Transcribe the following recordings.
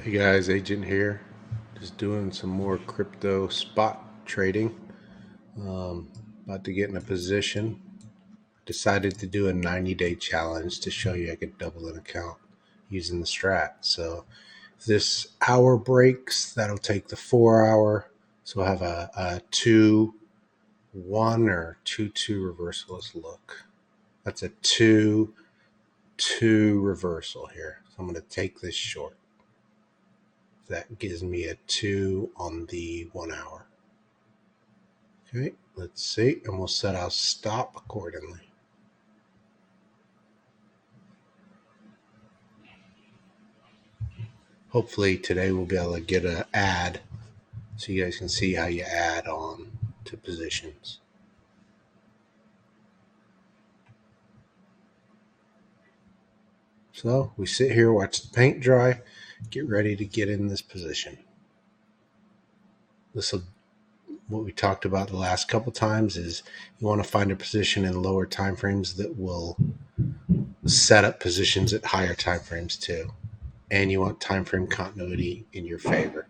Hey guys, Agent here. Just doing some more crypto spot trading. About to get in a position. Decided to do a 90-day challenge to show you I could double an account using the strat. So this hour breaks, that'll take the 4 hour. So we'll have a 2-1 or 2-2 reversal. Let's look. That's a 2-2 reversal here. So I'm going to take this short. That gives me a 2 on the 1 hour. Okay, let's see, and we'll set our stop accordingly. Hopefully today we'll be able to get an add so you guys can see how you add on to positions. So we sit here, watch the paint dry, get ready to get in this position. This will, what we talked about the last couple times is you want to find a position in lower time frames that will set up positions at higher time frames too. And you want time frame continuity in your favor,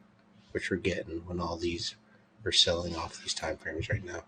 which we're getting when all these are selling off these time frames right now.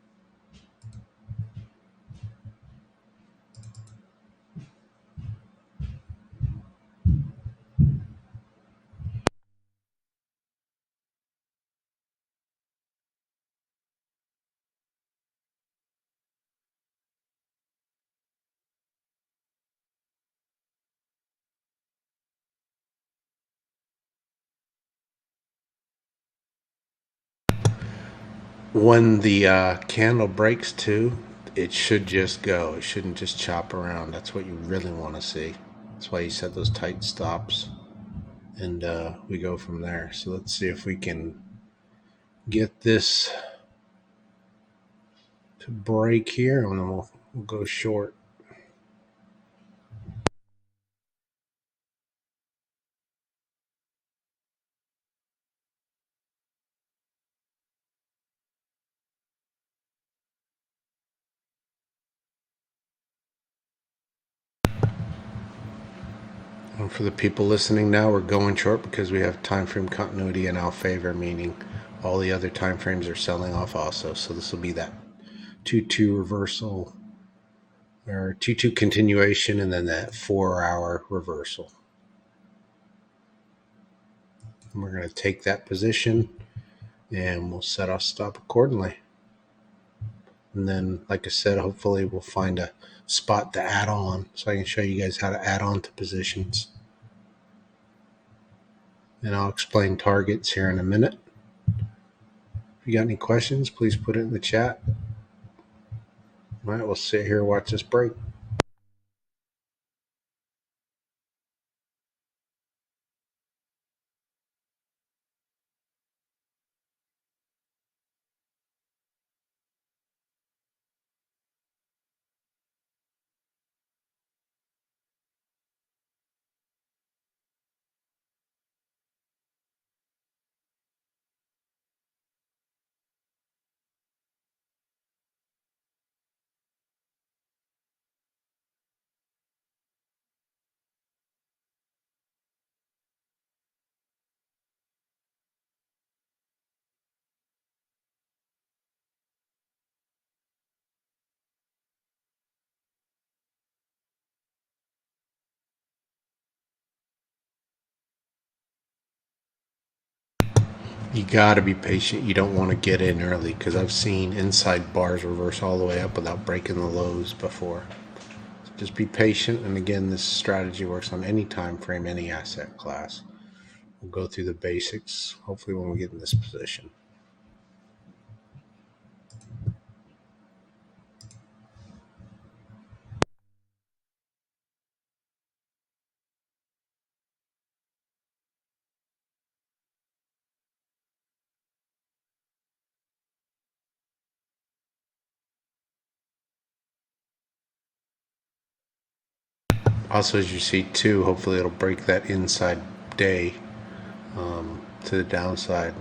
When the candle breaks too, it should just go. It shouldn't just chop around. That's what you really want to see. That's why you set those tight stops, and we go from there. So let's see if we can get this to break here, and then we'll go short. And for the people listening now, we're going short because we have time frame continuity in our favor, meaning all the other time frames are selling off also. So this will be that 2-2 reversal or 2-2 continuation, and then that 4 hour reversal. And we're going to take that position and we'll set our stop accordingly. And then, like I said, hopefully we'll find a spot to add on so I can show you guys how to add on to positions. And I'll explain targets here in a minute. If you got any questions, please put it in the chat. All right, we'll sit here and watch this break. You got to be patient. You don't want to get in early because I've seen inside bars reverse all the way up without breaking the lows before. So just be patient. And again, this strategy works on any time frame, any asset class. We'll go through the basics, hopefully, when we get in this position. Also, as you see too, hopefully it'll break that inside day to the downside.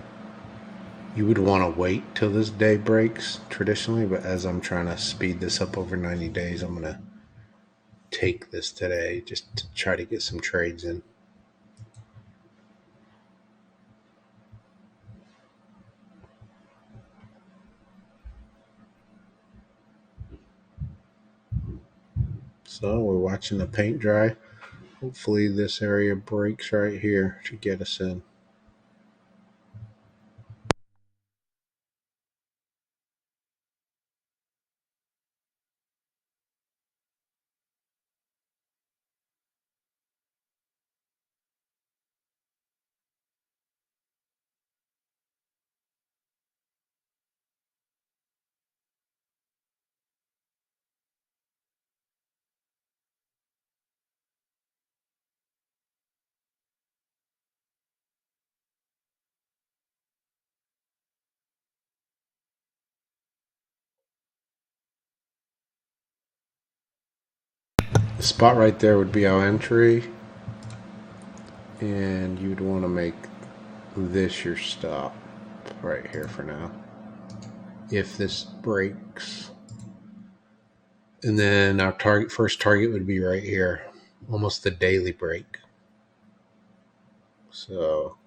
You would want to wait till this day breaks traditionally, but as I'm trying to speed this up over 90 days, I'm going to take this today just to try to get some trades in. So we're watching the paint dry. Hopefully this area breaks right here to get us in. The spot right there would be our entry, and you'd want to make this your stop right here for now. If this breaks, and then our first target would be right here, almost the daily break. So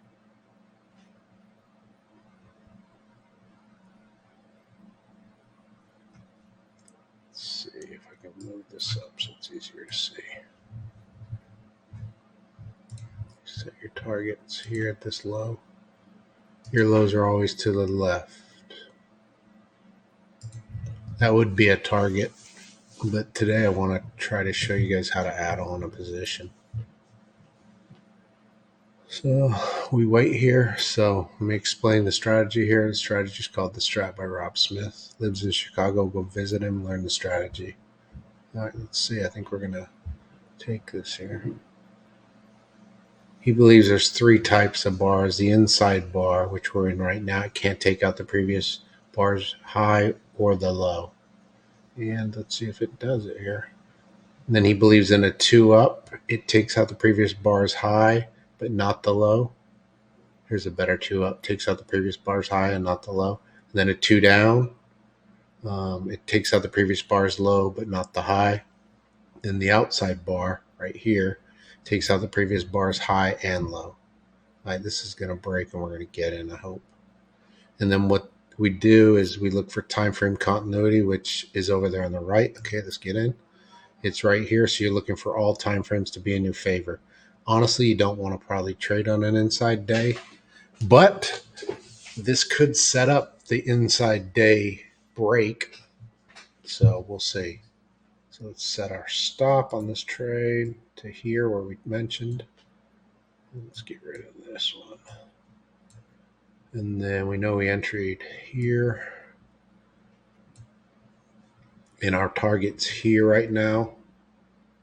let's see if I can move this up so it's easier to see. Set your targets here at this low. Your lows are always to the left. That would be a target, but today I want to try to show you guys how to add on a position. So we wait here. So let me explain the strategy here. The strategy is called The Strat by Rob Smith. Lives in Chicago. Go visit him, learn the strategy. All right, let's see. I think we're going to take this here. He believes there's 3 types of bars. The inside bar, which we're in right now, it can't take out the previous bar's high or the low. And let's see if it does it here. And then he believes in a 2 up. It takes out the previous bar's high, but not the low. Here's a better 2 up. Takes out the previous bar's high and not the low. And then a 2 down. It takes out the previous bar's low, but not the high. Then the outside bar right here takes out the previous bar's high and low. All right, this is going to break and we're going to get in, I hope. And then what we do is we look for time frame continuity, which is over there on the right. Okay, let's get in. It's right here, so you're looking for all time frames to be in your favor. Honestly, you don't want to probably trade on an inside day, but this could set up the inside day break. So we'll see. So let's set our stop on this trade to here where we mentioned. Let's get rid of this one. And then we know we entered here. And our target's here right now.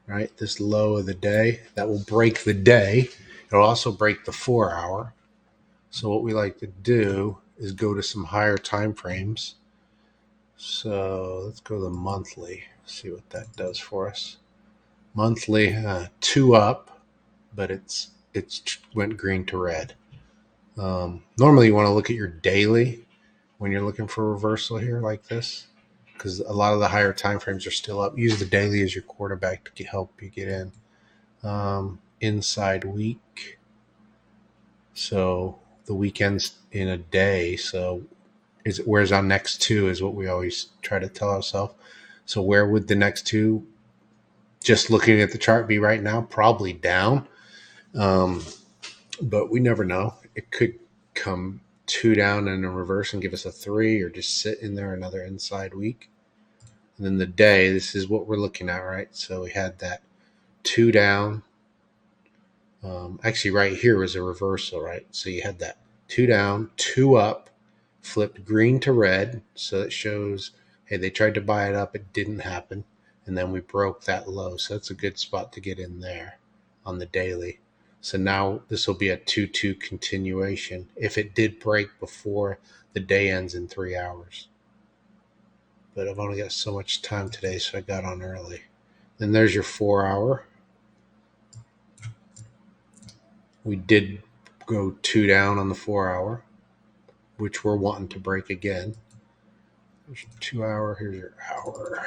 Right, this low of the day. That will break the day. It'll also break the 4 hour. So what we like to do is go to some higher time frames. So let's go to the monthly, see what that does for us. Monthly, 2 up, but it's went green to red. Normally you want to look at your daily when you're looking for a reversal here like this, because a lot of the higher time frames are still up. Use the daily as your quarterback to help you get in. Inside week. So the weekend's in a day. So where's our next 2 is what we always try to tell ourselves. So where would the next 2, just looking at the chart, be right now? Probably down. But we never know. It could come 2 down and a reverse and give us a 3, or just sit in there another inside week. And then the day, this is what we're looking at, right? So we had that 2 down. Actually, right here was a reversal, right? So you had that 2 down, 2 up, flipped green to red. So it shows, hey, they tried to buy it up. It didn't happen. And then we broke that low. So that's a good spot to get in there on the daily. So now this will be a 2-2 continuation if it did break before the day ends in 3 hours. But I've only got so much time today, so I got on early. Then there's your 4 hour. We did go 2 down on the 4 hour, which we're wanting to break again. There's your 2 hour. Here's your hour.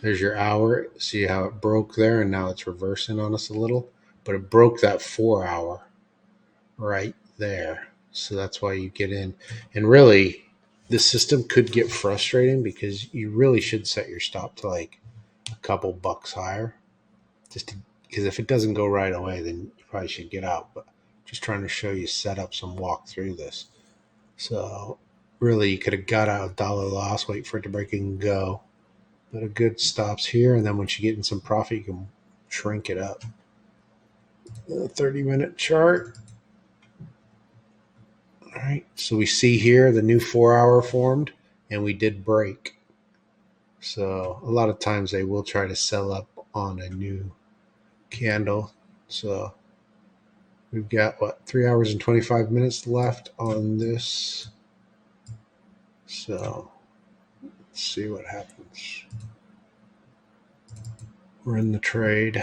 There's your hour. See how it broke there, and now it's reversing on us a little. But it broke that 4 hour right there. So that's why you get in. And really, this system could get frustrating because you really should set your stop to like a couple bucks higher, because if it doesn't go right away, then you probably should get out. But just trying to show you setups and walk through this. So really, you could have got out a dollar loss, wait for it to break and go. But a good stops here, and then once you get in some profit, you can shrink it up. The 30-minute chart. All right, so we see here the new 4-hour formed, and we did break. So a lot of times they will try to sell up on a new candle. So we've got 3 hours and 25 minutes left on this. So let's see what happens. We're in the trade.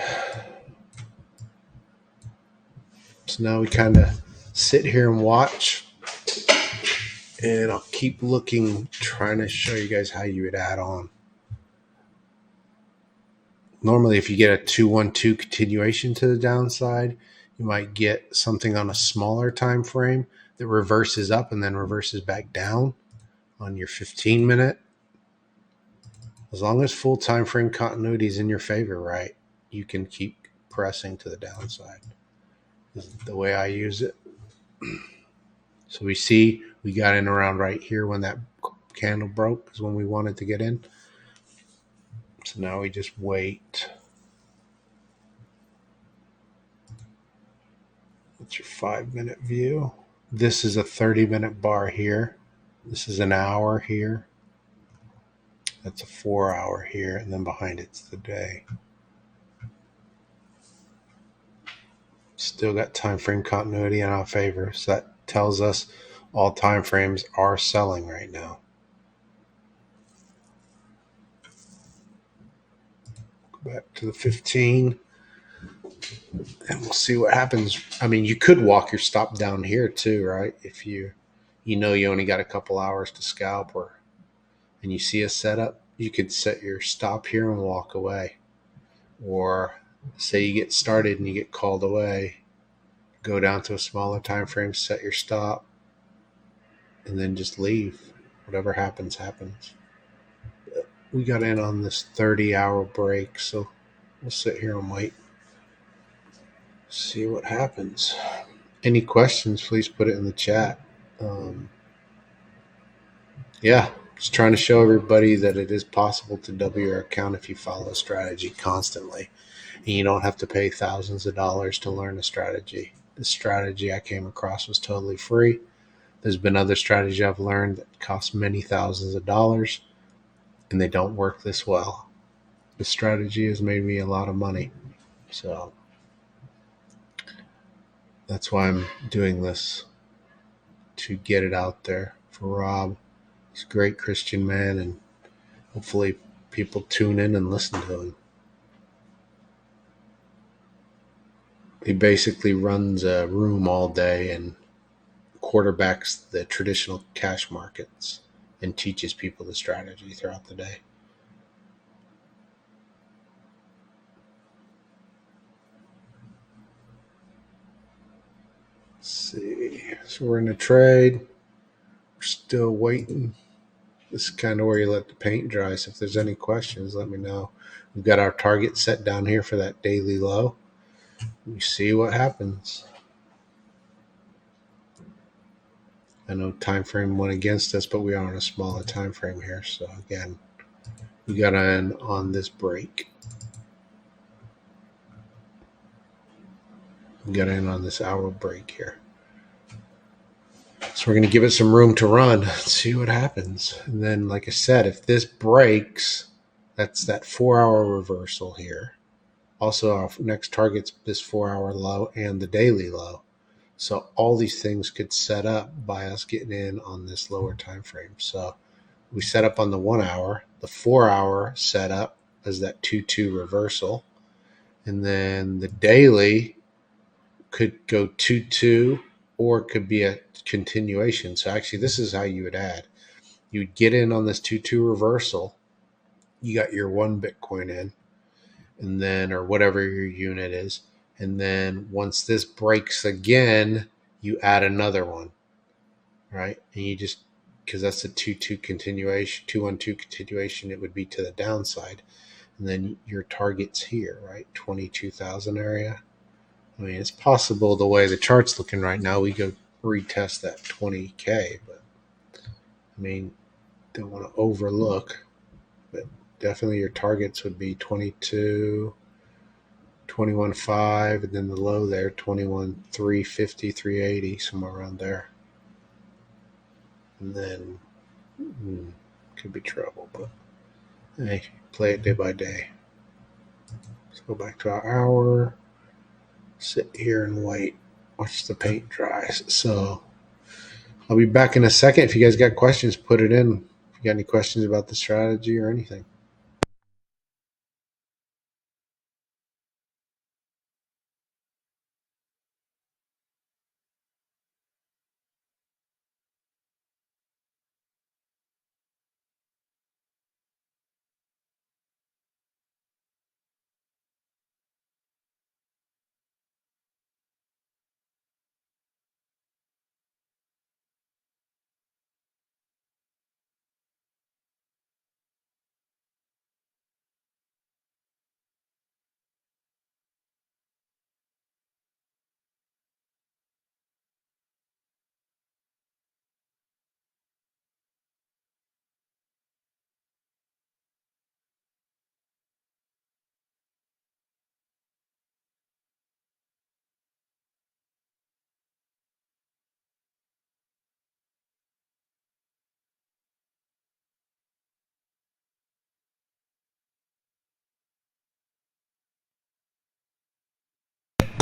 So now we kind of sit here and watch. And I'll keep looking, trying to show you guys how you would add on. Normally, if you get a 2-1-2 continuation to the downside, you might get something on a smaller time frame that reverses up and then reverses back down on your 15-minute. As long as full time frame continuity is in your favor, right, you can keep pressing to the downside. This is the way I use it. So we see we got in around right here when that candle broke is when we wanted to get in. So now we just wait. That's your 5-minute view. This is a 30-minute bar here. This is an hour here. That's a 4-hour here. And then behind it's the day. Still got time frame continuity in our favor. So that tells us all time frames are selling right now. Go back to the 15. And we'll see what happens. I mean, you could walk your stop down here too, right? If you know you only got a couple hours to scalp, and you see a setup, you could set your stop here and walk away. Or say you get started and you get called away, go down to a smaller time frame, set your stop, and then just leave. Whatever happens, happens. We got in on this 30-hour break, so we'll sit here and wait. See what happens. Any questions, please put it in the chat. Just trying to show everybody that it is possible to double your account if you follow a strategy constantly. And you don't have to pay thousands of dollars to learn a strategy. The strategy I came across was totally free. There's been other strategies I've learned that cost many thousands of dollars, and they don't work this well. The strategy has made me a lot of money. So that's why I'm doing this, to get it out there for Rob. He's a great Christian man, and hopefully people tune in and listen to him. He basically runs a room all day and quarterbacks the traditional cash markets and teaches people the strategy throughout the day. Let's see. So we're in a trade. We're still waiting. This is kind of where you let the paint dry. So if there's any questions, let me know. We've got our target set down here for that daily low. We see what happens. I know time frame went against us, but we are on a smaller time frame here. So again, we got in on this break. We got in on this hour break here. So we're going to give it some room to run, see what happens. And then, like I said, if this breaks, that's that 4-hour reversal here. Also, our next target's this 4-hour low and the daily low. So all these things could set up by us getting in on this lower time frame. So we set up on the 1 hour, the 4-hour set up as that 2-2 reversal. And then the daily could go 2-2, or it could be a continuation. So actually, this is how you would add. You would get in on this 2-2 reversal. You got your 1 Bitcoin in, and then, or whatever your unit is. And then once this breaks again, you add another one, right? And you just, because that's a 2-2 continuation, 2-1-2 continuation, it would be to the downside. and then your target's here, right? 22,000 area. I mean, it's possible the way the chart's looking right now, we go retest that 20K, but I mean, don't want to overlook, but definitely your targets would be 22, 21.5, and then the low there, 21.350, 380, somewhere around there. And then could be trouble, but hey, play it day by day. Let's go back to our hour, sit here and wait, watch the paint dry. So I'll be back in a second. If you guys got questions, put it in. If you got any questions about the strategy or anything.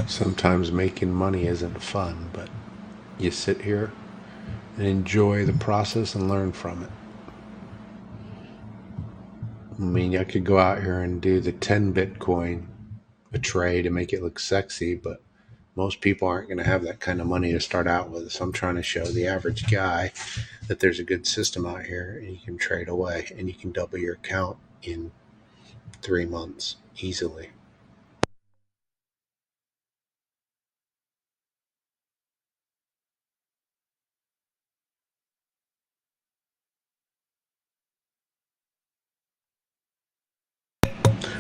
Sometimes making money isn't fun, but you sit here and enjoy the process and learn from it. I mean, I could go out here and do the 10 Bitcoin a trade and make it look sexy, but most people aren't going to have that kind of money to start out with. So I'm trying to show the average guy that there's a good system out here and you can trade away and you can double your account in 3 months easily.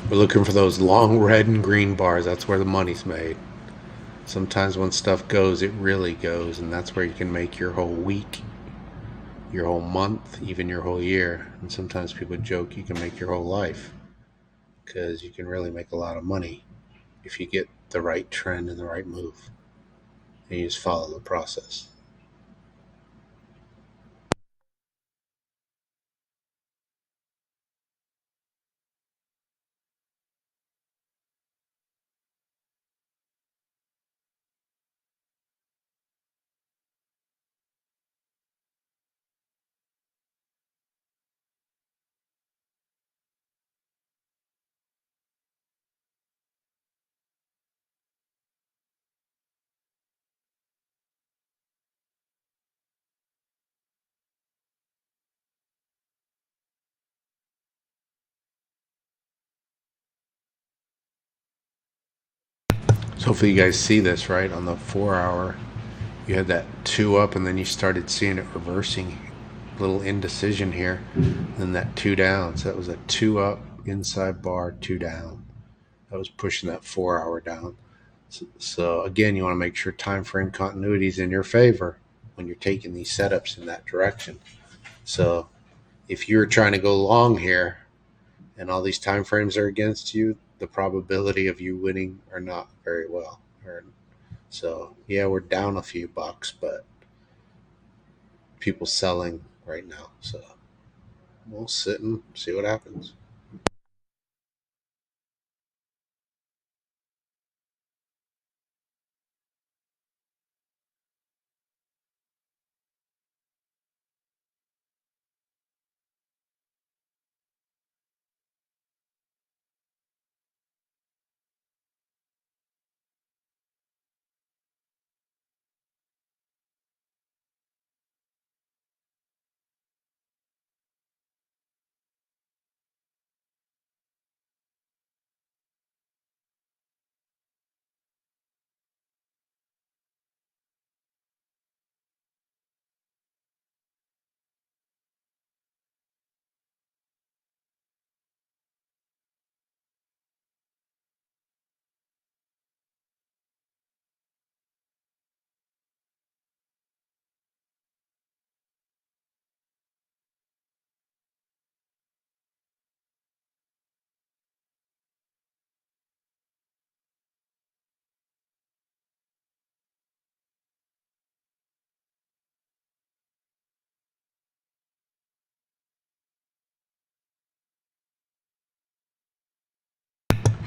We're looking for those long red and green bars. That's where the money's made. Sometimes when stuff goes, it really goes, and that's where you can make your whole week, your whole month, even your whole year. And sometimes people joke you can make your whole life because you can really make a lot of money if you get the right trend and the right move and you just follow the process. So hopefully you guys see this right on the 4 hour. You had that two up, and then you started seeing it reversing. Little indecision here, and then that two down. So that was a two up inside bar, two down. That was pushing that 4 hour down. So again, you want to make sure time frame continuity is in your favor when you're taking these setups in that direction. So if you're trying to go long here and all these time frames are against you, the probability of you winning are not very well. So yeah, we're down a few bucks, but people selling right now. So we'll sit and see what happens.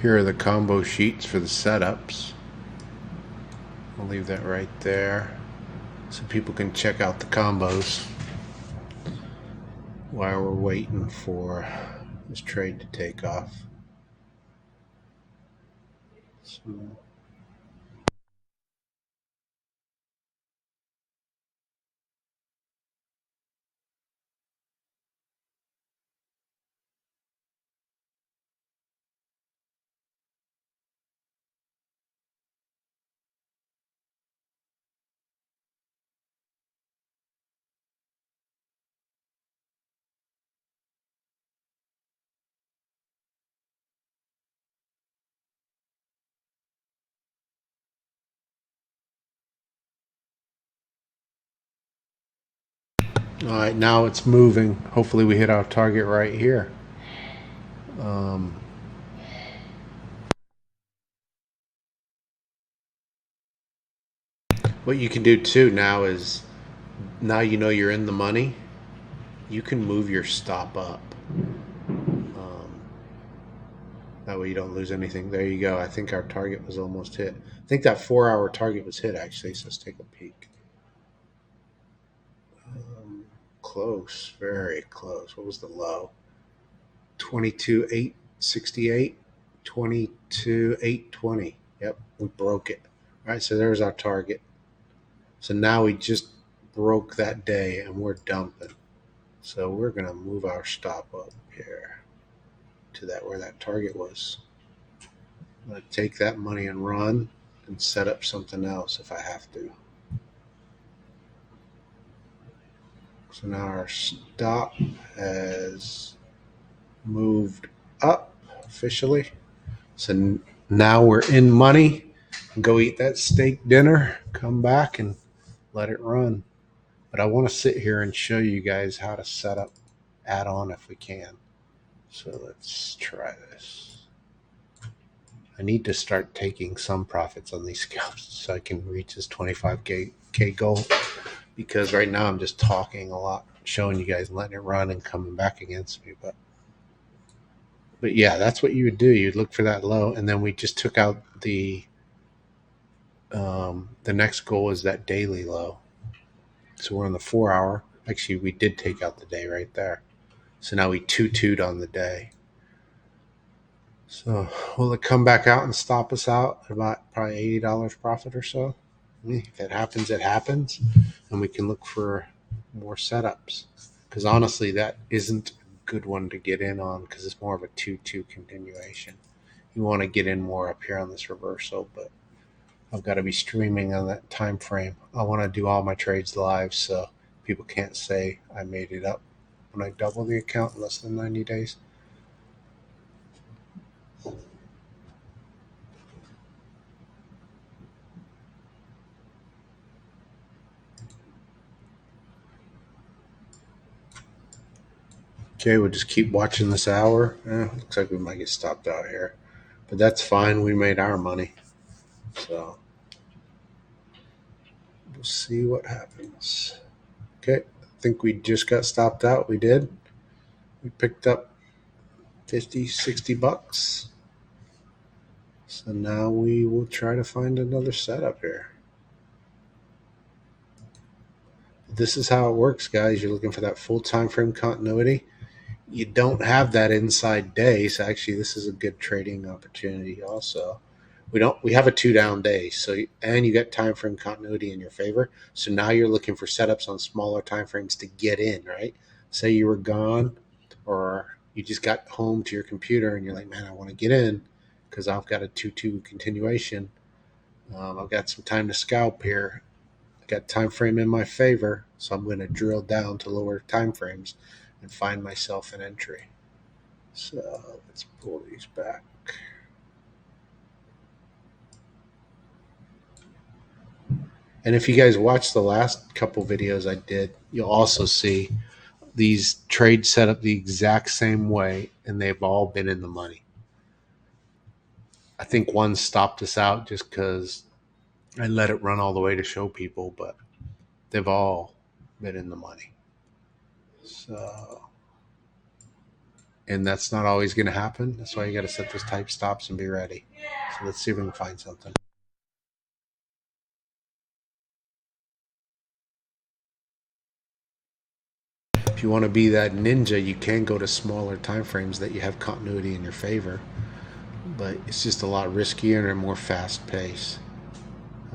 Here are the combo sheets for the setups. I'll leave that right there so people can check out the combos while we're waiting for this trade to take off. So, all right, now it's moving. Hopefully we hit our target right here. What you can do too now is, now you know you're in the money, you can move your stop up. That way you don't lose anything. There you go. I think our target was almost hit. I think that 4-hour target was hit actually. So let's take a peek. Close, very close. What was the low? 22,868, 22,820. Yep, we broke it. All right, so there's our target. So now we just broke that day and we're dumping. So we're going to move our stop up here to that where that target was. I'm going to take that money and run and set up something else if I have to. So now our stop has moved up officially. So now we're in money. Go eat that steak dinner, come back and let it run. But I want to sit here and show you guys how to set up add-on if we can. So let's try this. I need to start taking some profits on these scalps so I can reach this 25K goal, because right now I'm just talking a lot, showing you guys, letting it run and coming back against me. But yeah, that's what you would do. You'd look for that low, and then we just took out the next goal is that daily low. So we're on the 4-hour. Actually, we did take out the day right there. So now we 2-2'd on the day. So will it come back out and stop us out at about probably $80 profit or so? If it happens, it happens. And we can look for more setups. Because honestly, that isn't a good one to get in on because it's more of a 2-2 continuation. You want to get in more up here on this reversal, but I've got to be streaming on that time frame. I want to do all my trades live so people can't say I made it up when I double the account in less than 90 days. Okay, we'll just keep watching this hour. Looks like we might get stopped out here, but that's fine. We made our money, so we'll see what happens. Okay, I think we just got stopped out. We did. We picked up 50, 60 bucks. So now we will try to find another setup here. This is how it works, guys. You're looking for that full time frame continuity. You don't have that inside day, so actually this is a good trading opportunity also. We have a 2-down day, so and you got time frame continuity in your favor. So now you're looking for setups on smaller time frames to get in, right? Say you were gone or you just got home to your computer and you're like, man, I want to get in because I've got a 2-2 continuation. I've got some time to scalp here. I got time frame in my favor, so I'm going to drill down to lower time frames and find myself an entry. So let's pull these back. And if you guys watch the last couple videos I did, you'll also see these trades set up the exact same way, and they've all been in the money. I think one stopped us out just because I let it run all the way to show people, but they've all been in the money. So and that's not always going to happen. That's why you got to set those type stops and be ready. So let's see if we can find something. If you want to be that ninja, you can go to smaller time frames that you have continuity in your favor, but it's just a lot riskier and a more fast pace.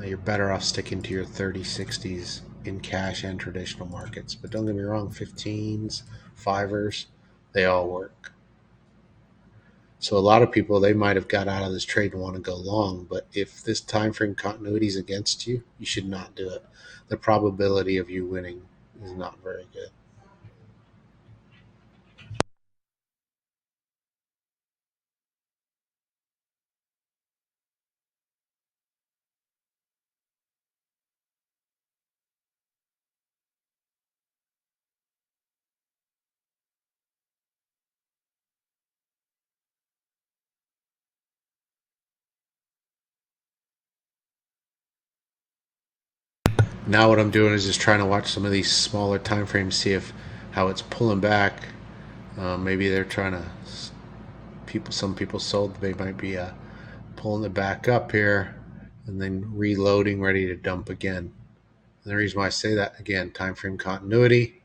You're better off sticking to your 30, 60s in cash and traditional markets. But don't get me wrong, 15s, fivers, they all work. So a lot of people, they might have got out of this trade and want to go long, but if this time frame continuity is against you, you should not do it. The probability of you winning is not very good. Now what I'm doing is just trying to watch some of these smaller time frames, see if how it's pulling back. Maybe they're trying to people. Some people sold. They might be pulling it back up here and then reloading, ready to dump again. And the reason why I say that again, time frame continuity,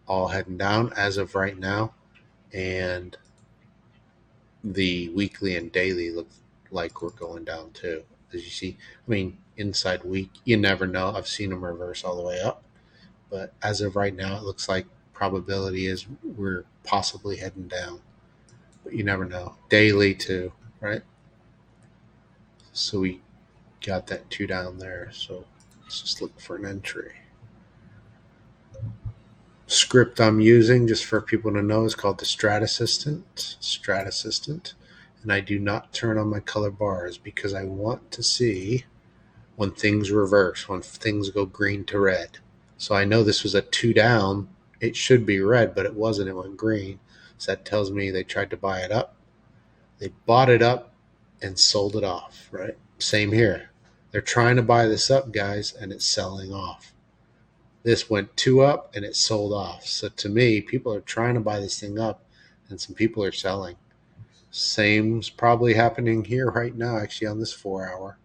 all heading down as of right now, and the weekly and daily look like we're going down too. As you see, I mean, inside week, you never know. I've seen them reverse all the way up, but as of right now, it looks like probability is we're possibly heading down, but you never know. Daily too, right? So we got that two down there. So let's just look for an entry. Script I'm using, just for people to know, is called the Strat Assistant. And I do not turn on my color bars because I want to see when things reverse, when things go green to red. So I know this was a two down. It should be red, but it wasn't. It went green. So that tells me they tried to buy it up. They bought it up and sold it off, right? Same here. They're trying to buy this up, guys, and it's selling off. This went two up and it sold off. So to me, people are trying to buy this thing up and some people are selling. Same's probably happening here right now, actually, on this 4 hour.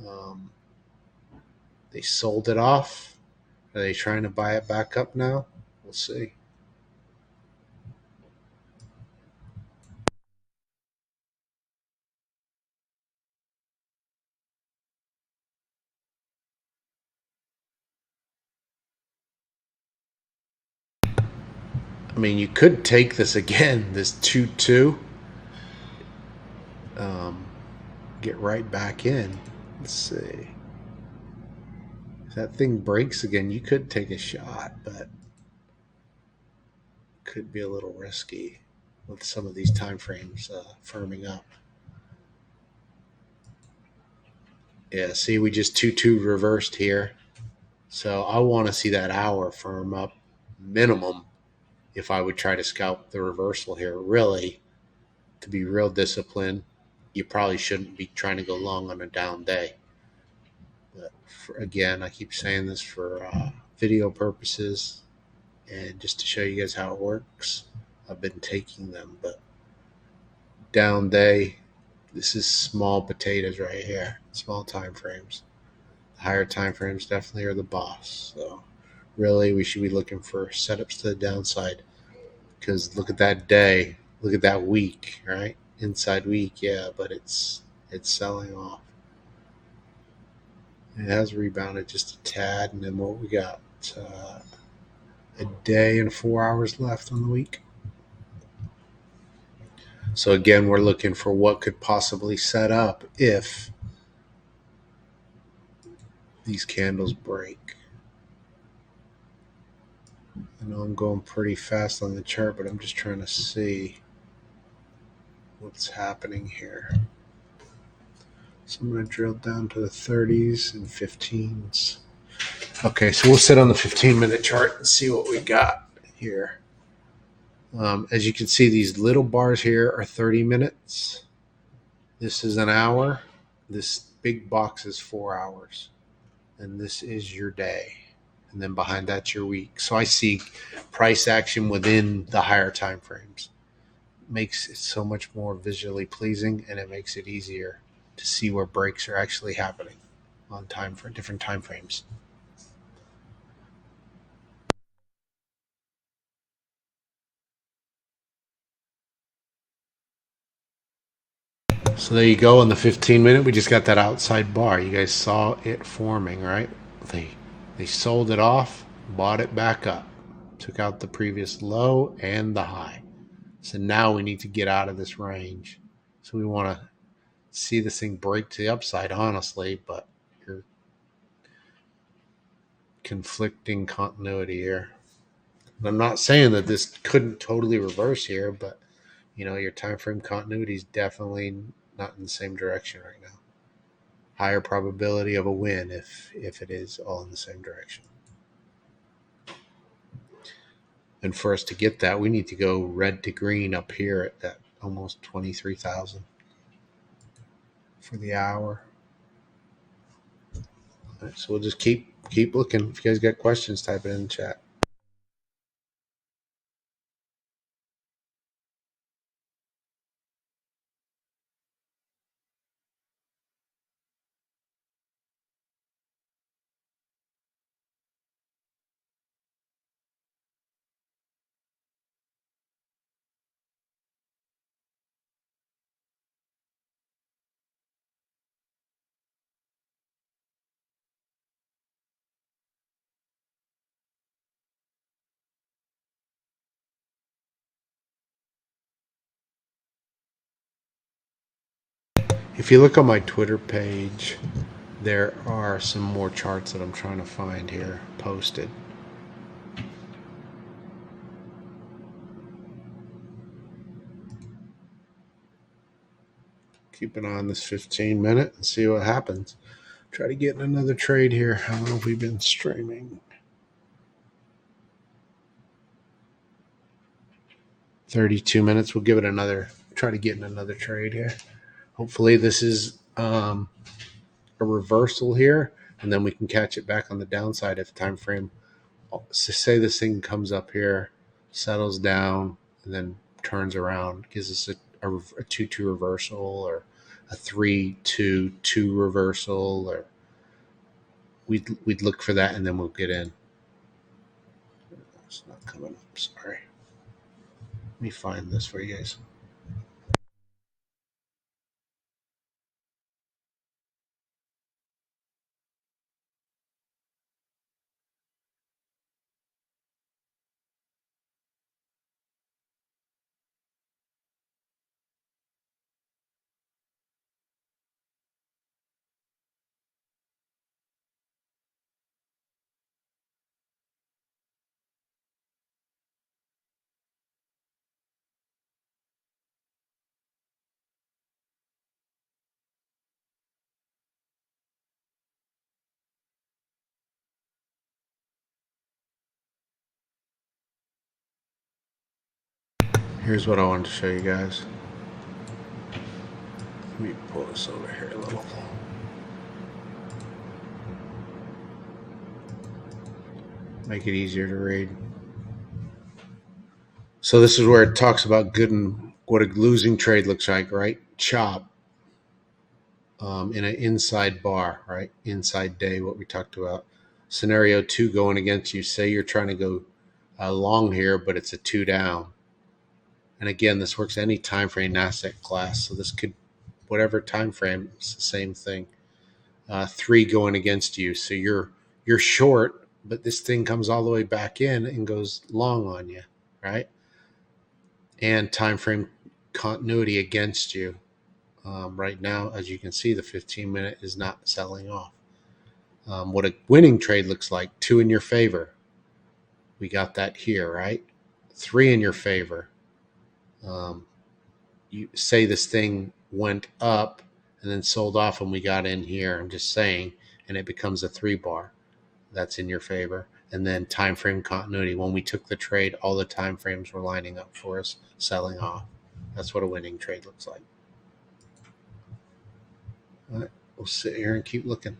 Um, they sold it off. Are they trying to buy it back up now? We'll see. I mean, you could take this again, this 2-2, um, get right back in. Let's see. If that thing breaks again, you could take a shot, but could be a little risky with some of these time frames firming up. Yeah, see, we just 2-2 reversed here. So I want to see that hour firm up minimum if I would try to scalp the reversal here. Really, to be real disciplined, you probably shouldn't be trying to go long on a down day. But again, I keep saying this for video purposes and just to show you guys how it works. I've been taking them, but down day, this is small potatoes right here, small time frames. The higher time frames definitely are the boss. So really, we should be looking for setups to the downside because look at that day, look at that week, right? Inside week, yeah, but it's selling off. It has rebounded just a tad, and then what we got? A day and 4 hours left on the week. So again, we're looking for what could possibly set up if these candles break. I know I'm going pretty fast on the chart, but I'm just trying to see what's happening here. So I'm going to drill down to the 30s and 15s. Okay, so we'll sit on the 15-minute chart and see what we got here. As you can see, these little bars here are 30 minutes. This is an hour. This big box is 4 hours. And this is your day. And then behind that's your week. So I see price action within the higher time frames. makes it so much more visually pleasing, and it makes it easier to see where breaks are actually happening on time for different time frames. So there you go on the 15-minute. We just got that outside bar. You guys saw it forming, right? They they sold it off, bought it back up, took out the previous low and the high. So now we need to get out of this range. So we want to see this thing break to the upside, honestly, but you're conflicting continuity here. I'm not saying that this couldn't totally reverse here, but your time frame continuity is definitely not in the same direction right now. Higher probability of a win if it is all in the same direction. And for us to get that, we need to go red to green up here at that almost 23,000 for the hour. All right, so we'll just keep looking. If you guys got questions, type it in the chat. If you look on my Twitter page, there are some more charts that I'm trying to find here posted. Keep an eye on this 15-minute and see what happens. Try to get in another trade here. How long have we been streaming? 32 minutes. We'll give it another, try to get in another trade here. Hopefully this is a reversal here, and then we can catch it back on the downside if time frame. Say this thing comes up here, settles down, and then turns around, gives us a 2-2 reversal or a 3-2-2 reversal, or we'd look for that, and then we'll get in. It's not coming up. Sorry. Let me find this for you guys. Here's what I wanted to show you guys. Let me pull this over here a little. Make it easier to read. So this is where it talks about good and what a losing trade looks like, right? Chop in an inside bar, right? Inside day, what we talked about. Scenario 2 going against you. Say you're trying to go long here, but it's a 2 down. And again, this works any time frame asset class. So this could, whatever time frame, it's the same thing. 3 going against you. So you're short, but this thing comes all the way back in and goes long on you, right? And time frame continuity against you. Right now, as you can see, the 15-minute is not selling off. What a winning trade looks like: 2 in your favor. We got that here, right? 3 in your favor. You say this thing went up and then sold off, and we got in here. I'm just saying, and it becomes a 3 bar. That's in your favor. And then time frame continuity. When we took the trade, all the time frames were lining up for us, selling off. That's what a winning trade looks like. All right, we'll sit here and keep looking.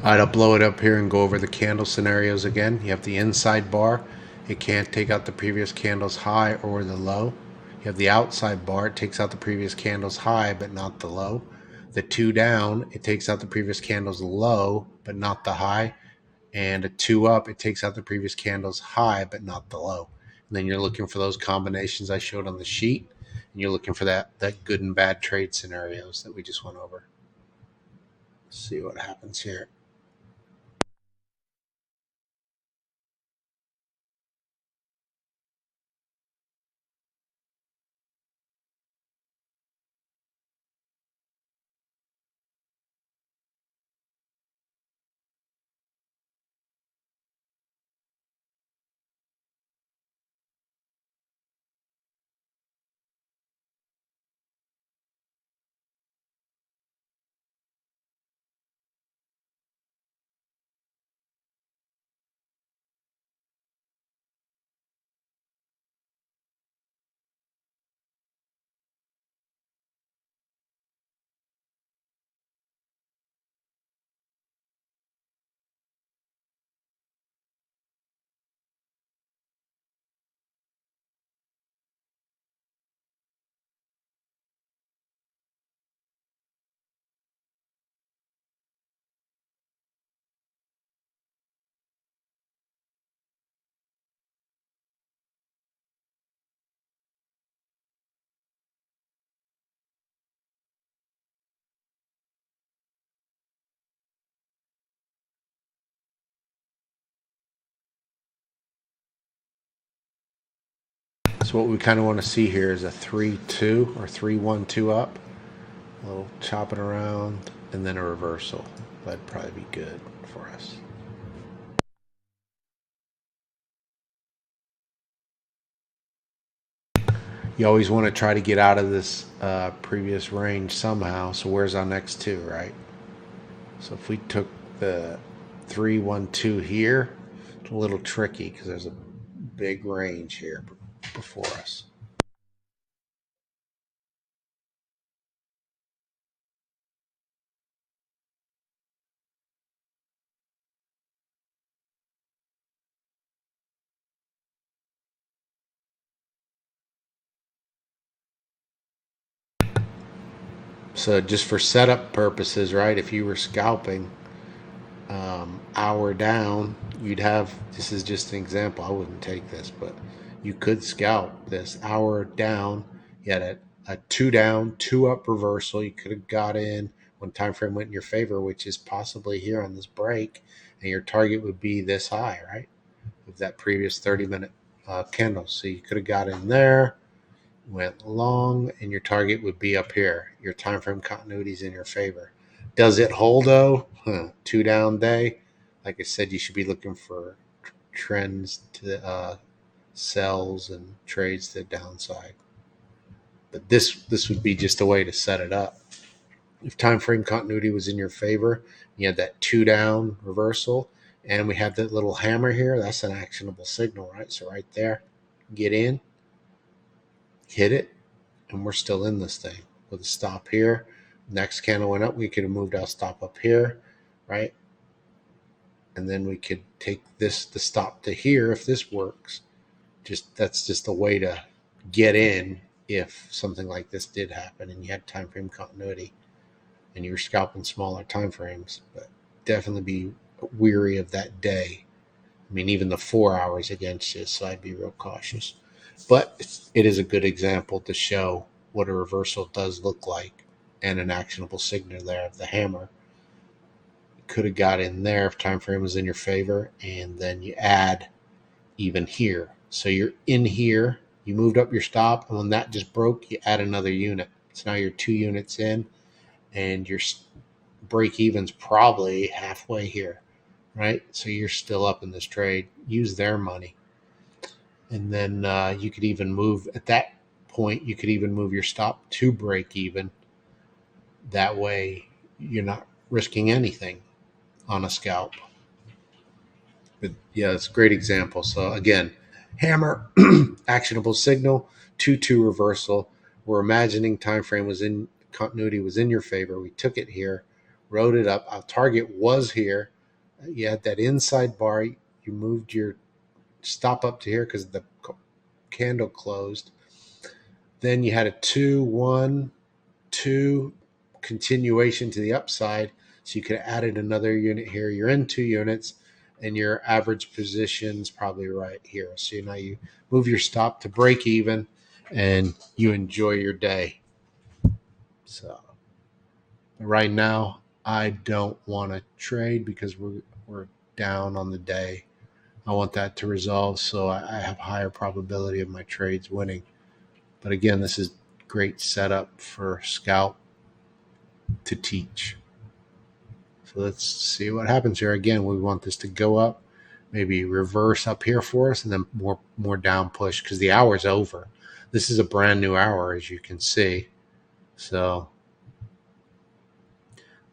All right, I'll blow it up here and go over the candle scenarios again. You have the inside bar. It can't take out the previous candle's high or the low. You have the outside bar. It takes out the previous candle's high, but not the low. The two down, it takes out the previous candle's low, but not the high. And a two up, it takes out the previous candle's high, but not the low. And then you're looking for those combinations I showed on the sheet. And you're looking for that good and bad trade scenarios that we just went over. Let's see what happens here. So what we kind of want to see here is a 3-2 or 3-1-2 up, a little chopping around, and then a reversal. That'd probably be good for us. You always want to try to get out of this previous range somehow. So where's our next two, right? So if we took the 3-1-2 here, it's a little tricky because there's a big range here before us. So just for setup purposes, right? If you were scalping hour down, you'd have, this is just an example. I wouldn't take this, but you could scalp this hour down. You had a two down, two up reversal. You could have got in when time frame went in your favor, which is possibly here on this break, and your target would be this high, right? Of that previous 30-minute candle. So you could have got in there, went long, and your target would be up here. Your time frame continuity is in your favor. Does it hold though? Two down day. Like I said, you should be looking for trends to sells and trades to the downside. But this would be just a way to set it up. If time frame continuity was in your favor, you had that two down reversal, and we have that little hammer here. That's an actionable signal, right? So right there, get in, hit it, and we're still in this thing with a stop here. Next candle went up, we could have moved our stop up here, right? And then we could take the stop to here if this works. That's just a way to get in if something like this did happen and you had time frame continuity and you were scalping smaller time frames. But definitely be weary of that day. I mean, even the 4 hours against you, so I'd be real cautious. But it is a good example to show what a reversal does look like and an actionable signal there of the hammer. You could have got in there if time frame was in your favor, and then you add even here. So you're in here, you moved up your stop, and when that just broke, you add another unit. So now you're 2 units in, and your break even's probably halfway here, right? So you're still up in this trade. Use their money. And then you could even move at that point, you could even move your stop to break even. That way you're not risking anything on a scalp. But yeah, it's a great example. So again, hammer, actionable signal, 2-2 reversal. We're imagining time frame was in continuity was in your favor. We took it here, wrote it up. Our target was here. You had that inside bar. You moved your stop up to here because the candle closed. Then you had a 2 1 2 continuation to the upside. So you could have added another unit here. You're in 2 units, and your average position's probably right here. So now you move your stop to break even, and you enjoy your day. So right now, I don't want to trade because we're down on the day. I want that to resolve so I have higher probability of my trades winning. But again, this is great setup for Scout to teach. So let's see what happens here. Again, we want this to go up, maybe reverse up here for us, and then more down push because the hour's over. This is a brand new hour, as you can see. So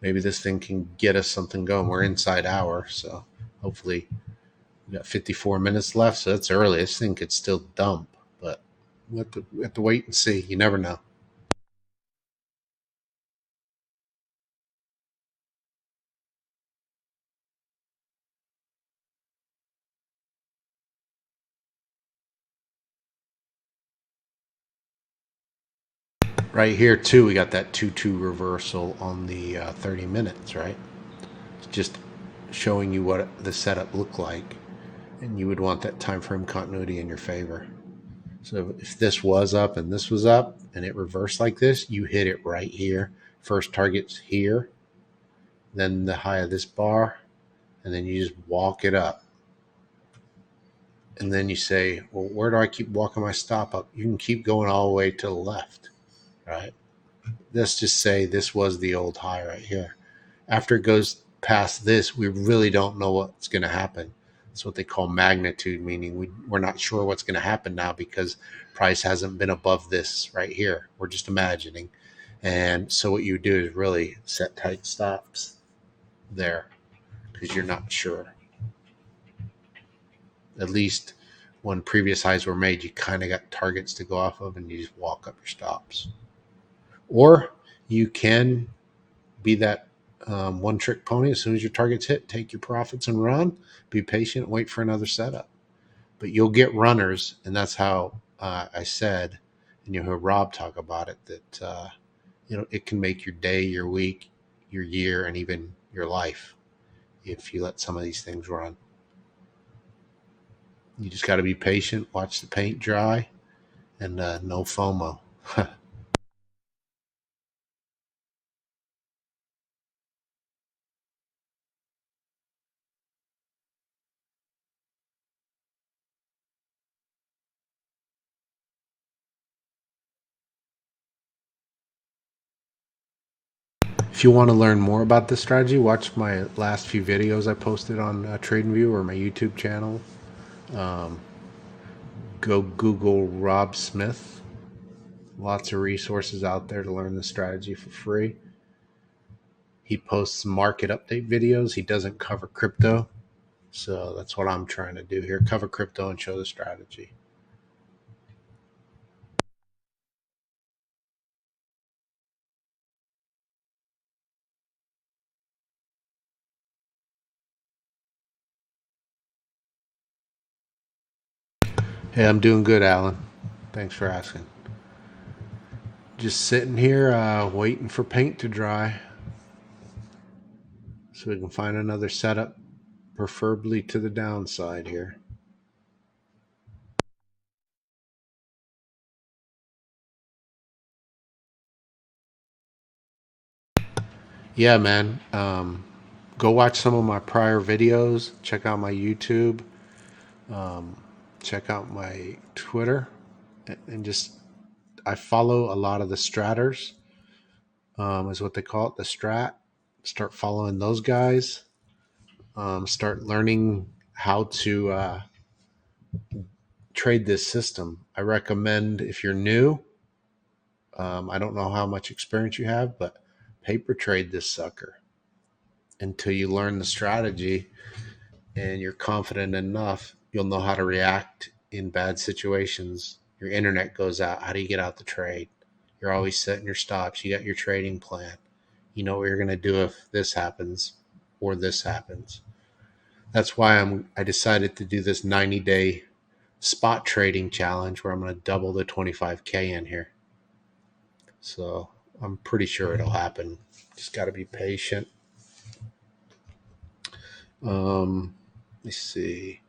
maybe this thing can get us something going. We're inside hour, so hopefully we got 54 minutes left. So that's early. This thing could still dump, but we have to wait and see. You never know. Right here too, we got that 2-2 reversal on the 30 minutes, right? It's just showing you what the setup looked like, and you would want that time frame continuity in your favor. So if this was up and this was up and it reversed like this, you hit it right here. First target's here, then the high of this bar, and then you just walk it up. And then you say, well, where do I keep walking my stop up? You can keep going all the way to the left, right? Let's just say this was the old high right here. After it goes past this, we really don't know what's going to happen. That's what they call magnitude, meaning we're not sure what's going to happen now because price hasn't been above this right here. We're just imagining. And so what you do is really set tight stops there because you're not sure. At least when previous highs were made, you kind of got targets to go off of and you just walk up your stops. Or you can be that one trick pony. As soon as your target's hit, take your profits and run. Be patient, wait for another setup. But you'll get runners, and that's how I said, and you heard Rob talk about it, that it can make your day, your week, your year, and even your life if you let some of these things run. You just got to be patient, watch the paint dry, and no FOMO. If you want to learn more about this strategy, watch my last few videos I posted on TradingView or my YouTube channel. Go Google Rob Smith. Lots of resources out there to learn the strategy for free. He posts market update videos. He doesn't cover crypto. So that's what I'm trying to do here. Cover crypto and show the strategy. Hey, I'm doing good, Alan. Thanks for asking. Just sitting here waiting for paint to dry so we can find another setup, preferably to the downside here. Yeah, man. Go watch some of my prior videos. Check out my YouTube. Check out my Twitter. And just, I follow a lot of the stratters, is what they call it, the strat. Start following those guys. Start learning how to trade this system. I recommend if you're new, I don't know how much experience you have, but paper trade this sucker until you learn the strategy and you're confident enough, you'll know how to react in bad situations. Your internet goes out. How do you get out the trade? You're always setting your stops. You got your trading plan. You know what you're going to do if this happens or this happens. That's why I decided to do this 90-day spot trading challenge where I'm going to double the 25K in here. So I'm pretty sure it'll happen. Just got to be patient. Let's see.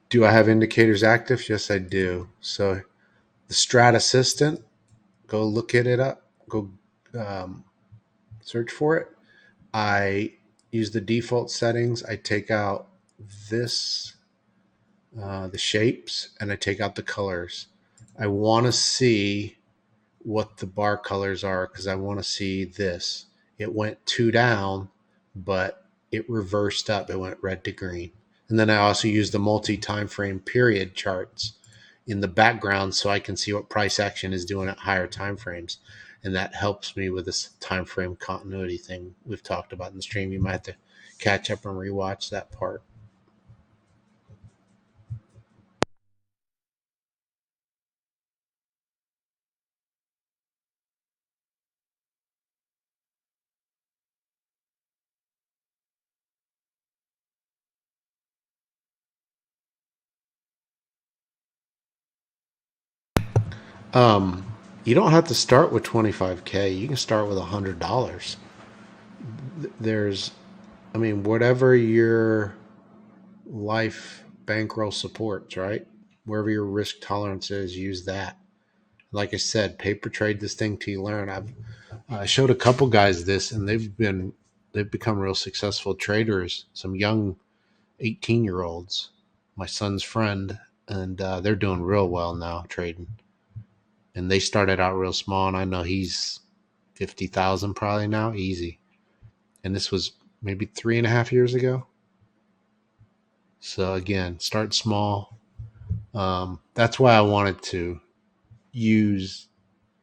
Do I have indicators active? Yes, I do. So the Strat Assistant, go look it up. Go search for it. I use the default settings. I take out this, the shapes, and I take out the colors. I want to see what the bar colors are because I want to see this. It went 2 down, but it reversed up. It went red to green. And then I also use the multi-time frame period charts in the background so I can see what price action is doing at higher time frames. And that helps me with this time frame continuity thing we've talked about in the stream. You might have to catch up and rewatch that part. You don't have to start with 25K. You can start with $100. There's, I mean, whatever your life bankroll supports, right? Wherever your risk tolerance is, use that. Like I said, paper trade this thing till you learn. I showed a couple guys this, and they've become real successful traders. Some young 18-year-olds, my son's friend, and they're doing real well now trading. And they started out real small, and I know he's 50,000 probably now, easy. And this was maybe 3.5 years ago. So again, start small. That's why I wanted to use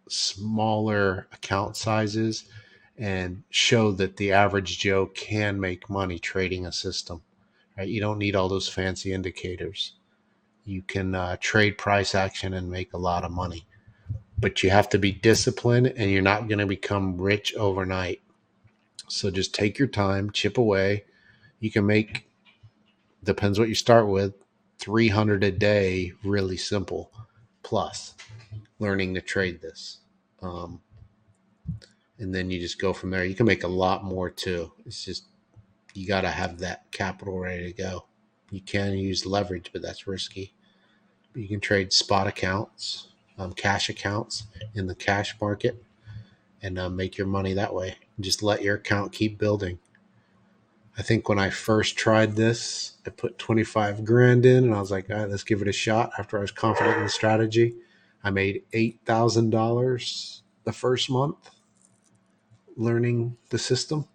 smaller account sizes and show that the average Joe can make money trading a system. Right? You don't need all those fancy indicators. You can trade price action and make a lot of money, but you have to be disciplined, and you're not going to become rich overnight. So just take your time, chip away. You can make, depends what you start with, 300 a day, really simple, plus learning to trade this. And then you just go from there. You can make a lot more too. It's just, you got to have that capital ready to go. You can use leverage, but that's risky. But you can trade spot accounts, cash accounts in the cash market, and make your money that way. Just let your account keep building. I think when I first tried this, I put 25 grand in, and I was like, all right, let's give it a shot. After I was confident in the strategy, I made $8,000 the first month learning the system.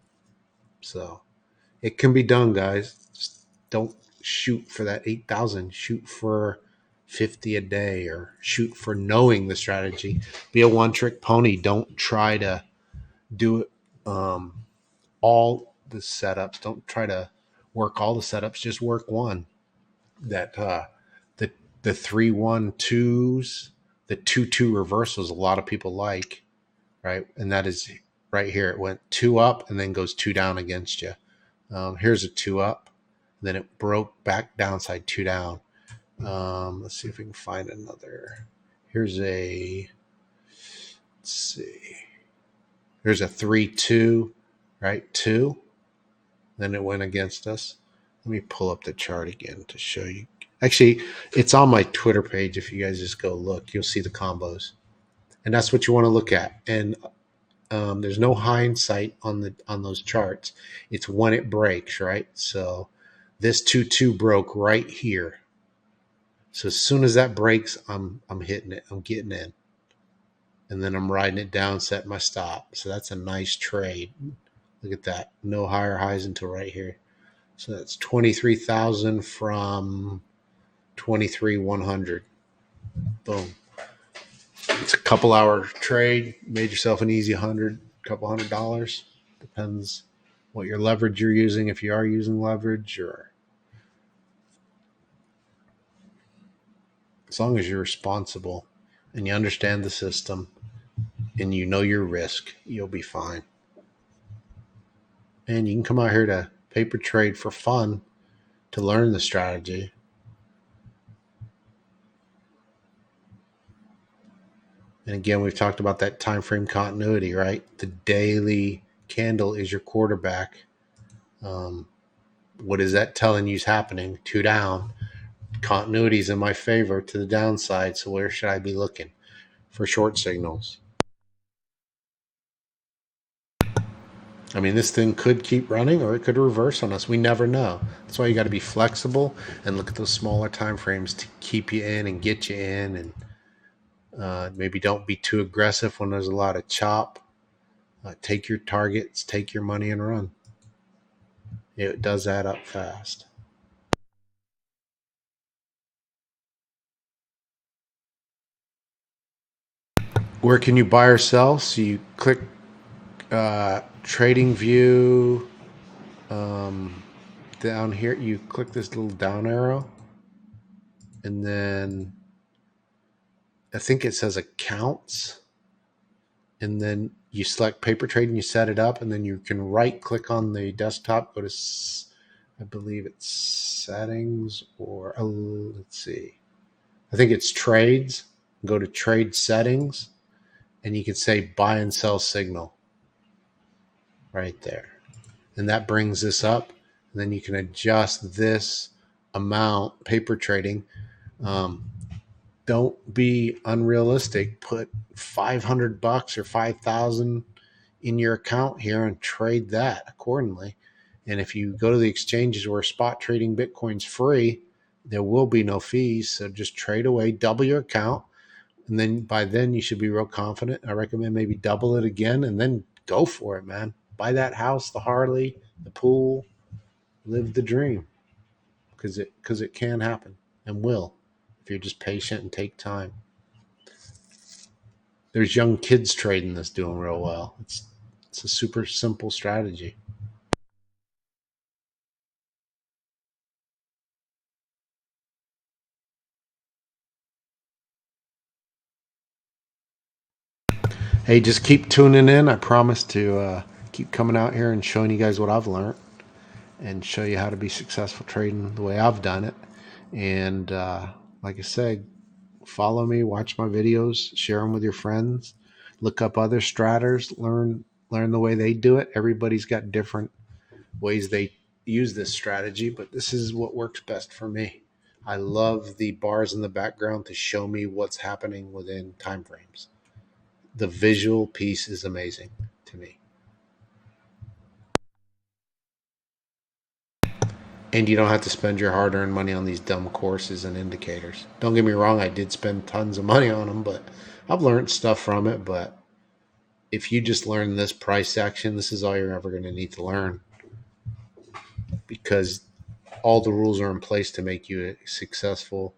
So it can be done, guys. Just don't shoot for that 8,000. Shoot for 50 a day, or shoot for knowing the strategy. Be a one-trick pony. Don't try to do it all the setups. Don't try to work all the setups. Just work one. That the 3-1-2s, the 2-2 reversals. A lot of people like, right, and that is right here. It went 2 up and then goes 2 down against you. Here's a 2 up, then it broke back downside 2 down. Let's see if we can find another. Here's a, let's see. Here's a 3-2, right? 2. Then it went against us. Let me pull up the chart again to show you. Actually, it's on my Twitter page. If you guys just go look, you'll see the combos, and that's what you want to look at. And there's no hindsight on those charts. It's when it breaks, right? So this 2-2 broke right here. So as soon as that breaks, I'm hitting it. I'm getting in, and then I'm riding it down, set my stop. So that's a nice trade. Look at that. No higher highs until right here. So that's 23,000 from 23,100. Boom. It's a couple hour trade. Made yourself an easy couple $100. Depends what your leverage you're using. If you are using leverage, or as long as you're responsible and you understand the system and you know your risk, you'll be fine. And you can come out here to paper trade for fun to learn the strategy. And again, we've talked about that time frame continuity, right? The daily candle is your quarterback. What is that telling you is happening? 2 down. Continuity is in my favor to the downside. So where should I be looking for short signals? I mean, this thing could keep running or it could reverse on us. We never know. That's why you got to be flexible and look at those smaller time frames to keep you in and get you in. And maybe don't be too aggressive when there's a lot of chop. Take your targets, take your money, and run. It does add up fast. Where can you buy or sell? So you click Trading View. Down here, you click this little down arrow, and then I think it says accounts, and then you select paper trade and you set it up, and then you can right click on the desktop, go to, I believe it's settings, or let's see, I think it's trades. Go to trade settings, and you can say buy and sell signal right there, and that brings this up. And then you can adjust this amount. Paper trading, don't be unrealistic. Put $500 or 5,000 in your account here and trade that accordingly. And if you go to the exchanges where spot trading Bitcoin's free, there will be no fees. So just trade away, double your account, and then by then you should be real confident. I recommend maybe double it again and then go for it, man. Buy that house, the Harley, the pool, live the dream, because it can happen and will if you're just patient and take time. There's young kids trading this doing real well. It's a super simple strategy. Hey, just keep tuning in. I promise to keep coming out here and showing you guys what I've learned and show you how to be successful trading the way I've done it. And like I said, follow me, watch my videos, share them with your friends, look up other straters, learn the way they do it. Everybody's got different ways they use this strategy, but this is what works best for me. I love the bars in the background to show me what's happening within time frames. The visual piece is amazing to me. And you don't have to spend your hard-earned money on these dumb courses and indicators. Don't get me wrong, I did spend tons of money on them, but I've learned stuff from it. But if you just learn this price action, this is all you're ever going to need to learn, because all the rules are in place to make you a successful,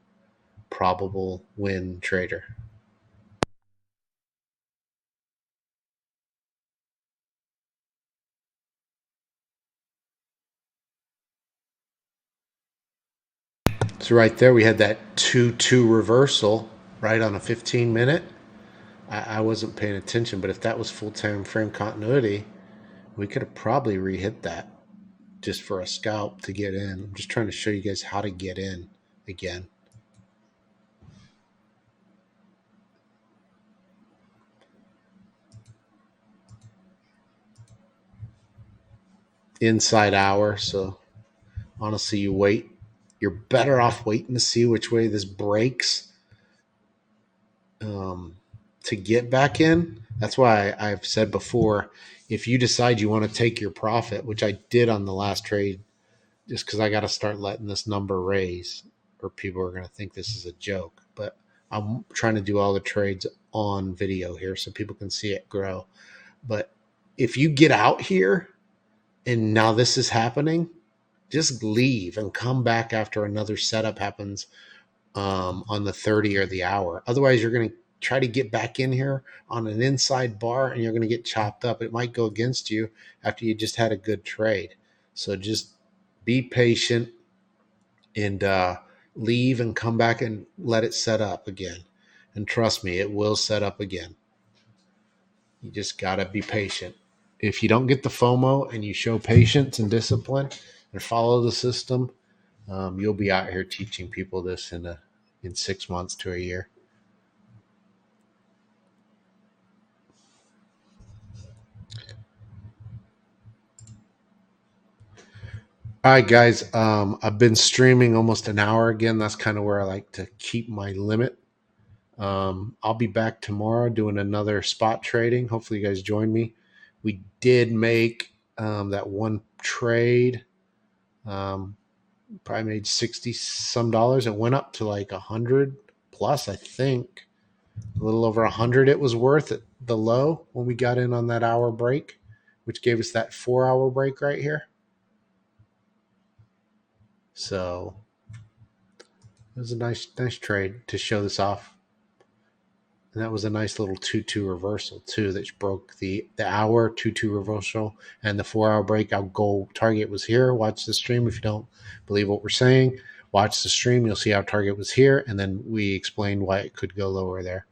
probable win trader. So right there, we had that 2-2 reversal right on a 15-minute. I wasn't paying attention, but if that was full time frame continuity, we could have probably re-hit that just for a scalp to get in. I'm just trying to show you guys how to get in again. Inside hour, so honestly, you wait. You're better off waiting to see which way this breaks to get back in. That's why I've said before, if you decide you want to take your profit, which I did on the last trade, just because I got to start letting this number raise, or people are going to think this is a joke. But I'm trying to do all the trades on video here so people can see it grow. But if you get out here and now this is happening, just leave and come back after another setup happens on the 30 or the hour. Otherwise, you're going to try to get back in here on an inside bar and you're going to get chopped up. It might go against you after you just had a good trade. So just be patient and leave and come back and let it set up again. And trust me, it will set up again. You just got to be patient. if you don't get the FOMO and you show patience and discipline and follow the system, you'll be out here teaching people this in 6 months to a year. All right, guys. I've been streaming almost an hour again. That's kind of where I like to keep my limit. I'll be back tomorrow doing another spot trading. Hopefully, you guys join me. We did make that one trade. Probably made 60 some dollars. It went up to like 100 plus, I think. A little over 100 it was worth at the low when we got in on that hour break, which gave us that 4-hour break right here. So it was a nice trade to show this off. And that was a nice little 2-2 reversal too, that broke the hour 2-2 reversal and the 4-hour break. Our goal target was here. Watch the stream if you don't believe what we're saying. Watch the stream. You'll see our target was here, and then we explained why it could go lower there.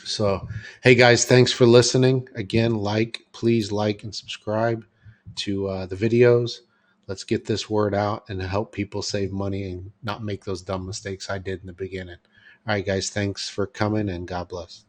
So, hey guys, thanks for listening. Again, please like and subscribe to the videos. Let's get this word out and help people save money and not make those dumb mistakes I did in the beginning. All right, guys, thanks for coming, and God bless.